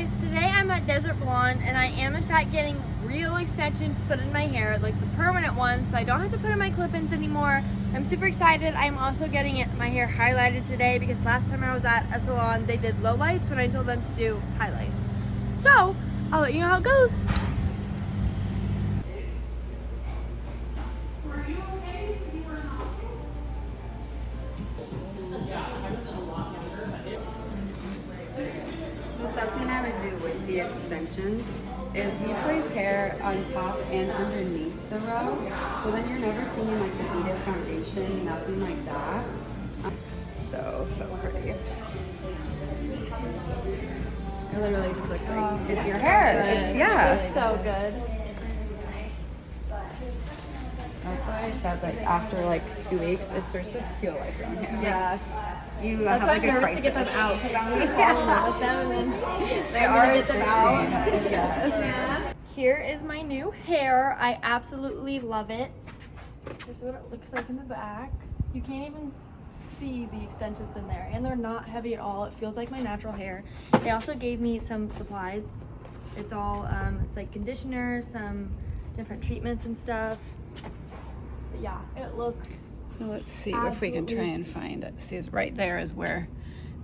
guys, today I'm at Desert Blonde and I am in fact getting real extensions put in my hair, like the permanent ones, so I don't have to put in my clip-ins anymore. I'm super excited. I'm also getting my hair highlighted today because last time I was at a salon they did lowlights when I told them to do highlights. So I'll let you know how it goes. So something I would do with the extensions is we place hair on top and underneath the row. So then you're never seeing like the beaded foundation, nothing like that. So pretty. It literally just looks like it's your hair. It's, yeah. It's so good. That's why I said like after like 2 weeks, it starts to feel like your own hair. Yeah. You That's have why like I'm a nervous crisis. to get them out because I'm gonna fall in love with them and then They I'm are gonna get them out. addicting. Yes. Here is my new hair. I absolutely love it. Here's what it looks like in the back. You can't even see the extensions in there, and they're not heavy at all. It feels like my natural hair. They also gave me some supplies. It's all it's like conditioner, some different treatments and stuff. But yeah, it looks So let's see if we can try and find it. See, it's right there is where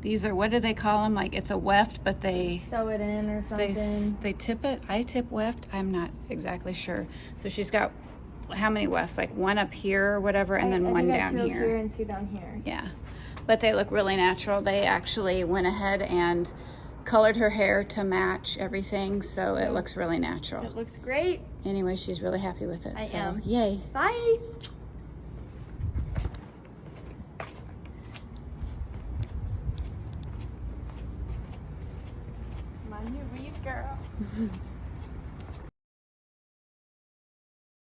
these are. What do they call them? Like it's a weft, but they sew it in or something. they tip it. I tip weft. I'm not exactly sure. So she's got how many wefts? Like one up here or whatever, and then one down two here. here and two down here. Yeah, but they look really natural. They actually went ahead and colored her hair to match everything, so it looks really natural. It looks great. Anyway, she's really happy with it. I So am. yay. Bye. My new weave girl.